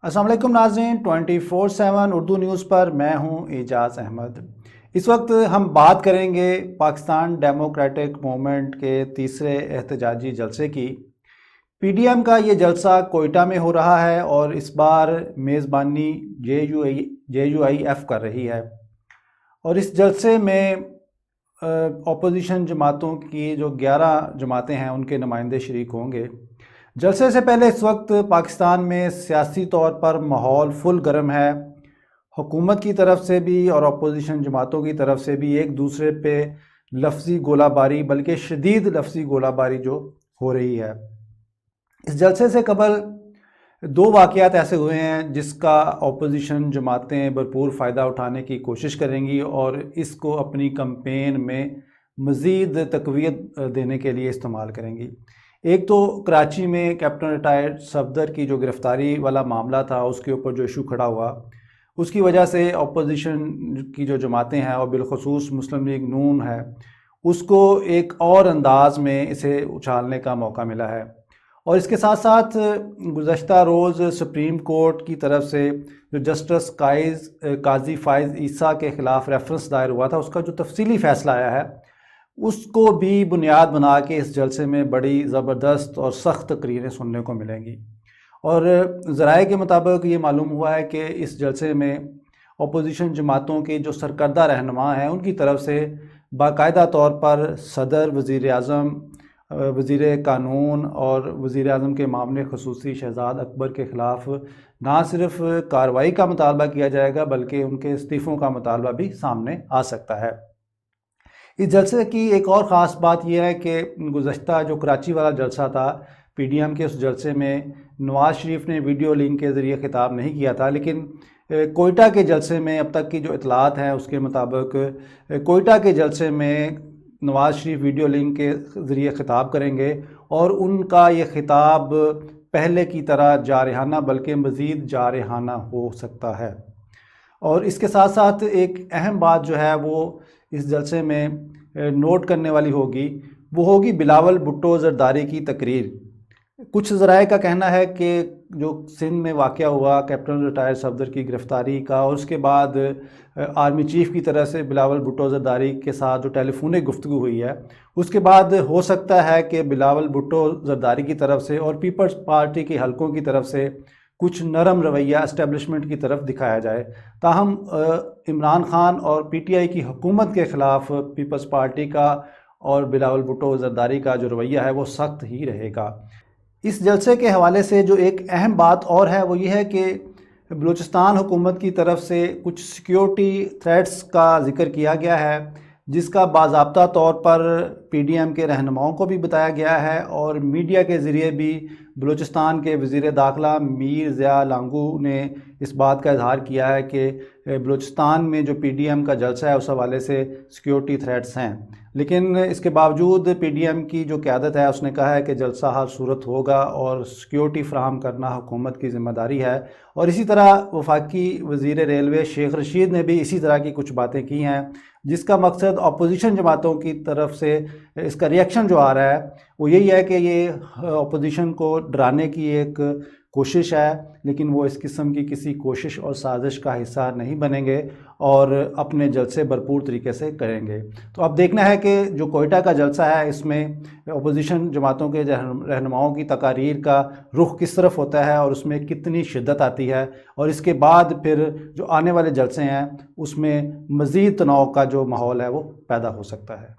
अस्सलाम वालेकुम नाज़रीन, 24/7 उर्दू न्यूज़ पर मैं हूं एजाज़ अहमद। इस वक्त हम बात करेंगे पाकिस्तान डेमोक्रेटिक मूवमेंट के तीसरे एहतजाजी जलसे की। पीडीएम का ये जलसा कोयटा में हो रहा है और इस बार मेज़बानी JUIF कर रही है। और इस जलसे में अपोजिशन जमातों की जो 11 जमातें हैं उनके नुमाइंदे शरीक होंगे। जलसे से पहले इस वक्त पाकिस्तान में सियासी तौर पर माहौल फुल गर्म है। हुकूमत की तरफ से भी और अपोजिशन जमातों की तरफ से भी एक दूसरे पे लफ्ज़ी गोलाबारी, बल्कि शदीद लफ्ज़ी गोलाबारी जो हो रही है। इस जलसे से कबल 2 वाक़यात ऐसे हुए हैं जिसका अपोजिशन जमातें भरपूर फ़ायदा उठाने की कोशिश करेंगी और इसको अपनी कैंपेन में मज़ीद तक़वियत देने के लिए इस्तेमाल करेंगी। एक तो कराची में कैप्टन रिटायर्ड सफदर की जो गिरफ़्तारी वाला मामला था, उसके ऊपर जो इशू खड़ा हुआ, उसकी वजह से अपोजिशन की जो जमातें हैं और बिलखुसूस मुस्लिम लीग नून है, उसको एक और अंदाज़ में इसे उछालने का मौका मिला है। और इसके साथ साथ गुज़श्ता रोज़ सुप्रीम कोर्ट की तरफ से जो जस्टिस काजी फ़ाइज़ ईसा के ख़िलाफ़ रेफरेंस दायर हुआ था, उसका जो तफसीली फ़ैसला आया है, उसको भी बुनियाद बना के इस जलसे में बड़ी ज़बरदस्त और सख्त तकरीरें सुनने को मिलेंगी। और ज़राए के मुताबिक ये मालूम हुआ है कि इस जलसे में अपोजिशन जमातों के जो सरकर्दा रहनुमा हैं उनकी तरफ से बाकायदा तौर पर सदर, वज़ीर आज़म, वज़ीर कानून और वज़ीर आज़म के मामले ख़ुसूसी शहज़ाद अकबर के ख़िलाफ़ ना सिर्फ कार्रवाई का मुतालबा किया जाएगा बल्कि उनके इस्तीफ़ों का मुतालबा भी सामने आ सकता है। इस जलसे की एक और ख़ास बात यह है कि गुज़श्ता जो कराची वाला जलसा था, पीडीएम के उस जलसे में नवाज़ शरीफ ने वीडियो लिंक के ज़रिए ख़िताब नहीं किया था, लेकिन कोयटा के जलसे में अब तक की जो इतलात हैं उसके मुताबिक कोयटा के जलसे में नवाज़ शरीफ वीडियो लिंक के ज़रिए ख़िताब करेंगे और उनका ये ख़िताब पहले की तरह जारहाना बल्कि मज़ीद जारहाना हो सकता है। और इसके साथ साथ एक अहम बात जो है वो इस जलसे में नोट करने वाली होगी, वो होगी बिलावल भुट्टो ज़रदारी की तकरीर। कुछ ज़राए का कहना है कि जो सिंध में वाक़या हुआ कैप्टन रिटायर्ड सफदर की गिरफ़्तारी का और उसके बाद आर्मी चीफ़ की तरफ से बिलावल भुट्टो ज़रदारी के साथ जो टेलीफोनिक गुफ्तगू हुई है, उसके बाद हो सकता है कि बिलावल भुट्टो ज़रदारी की तरफ से और पीपल्स पार्टी के हलकों की तरफ से कुछ नरम रवैया इस्टेब्लिशमेंट की तरफ दिखाया जाए। ताहम इमरान खान और पीटीआई की हुकूमत के ख़िलाफ़ पीपल्स पार्टी का और बिलावल भुट्टो ज़रदारी का जो रवैया है वो सख्त ही रहेगा। इस जलसे के हवाले से जो एक अहम बात और है वो ये है कि बलूचिस्तान हुकूमत की तरफ से कुछ सिक्योरिटी थ्रेट्स का ज़िक्र किया गया है, जिसका बाज़ाब्ता तौर पर पीडीएम के रहनुमाओं को भी बताया गया है और मीडिया के ज़रिए भी बलूचिस्तान के वज़ीर दाखिला मीर ज़िया लांगू ने इस बात का इजहार किया है कि बलूचिस्तान में जो पीडीएम का जलसा है उस हवाले से सिक्योरिटी थ्रेट्स हैं। लेकिन इसके बावजूद पीडीएम की जो क़यादत है उसने कहा है कि जलसा हर सूरत होगा और सिक्योरिटी फ़राहम करना हुकूमत की ज़िम्मेदारी है। और इसी तरह वफाकी वज़ीर रेलवे शेख रशीद ने भी इसी तरह की कुछ बातें की हैं, जिसका मकसद अपोजिशन जमातों की तरफ से इसका रिएक्शन जो आ रहा है वो यही है कि ये अपोजिशन को डराने की एक कोशिश है, लेकिन वो इस किस्म की किसी कोशिश और साजिश का हिस्सा नहीं बनेंगे और अपने जलसे भरपूर तरीके से करेंगे। तो अब देखना है कि जो कोयटा का जलसा है इसमें अपोजिशन जमातों के रहनुमाओं की तकारीर का रुख किस तरफ होता है और उसमें कितनी शिद्दत आती है और इसके बाद फिर जो आने वाले जलसे हैं उसमें मज़ीद तनाव का जो माहौल है वो पैदा हो सकता है।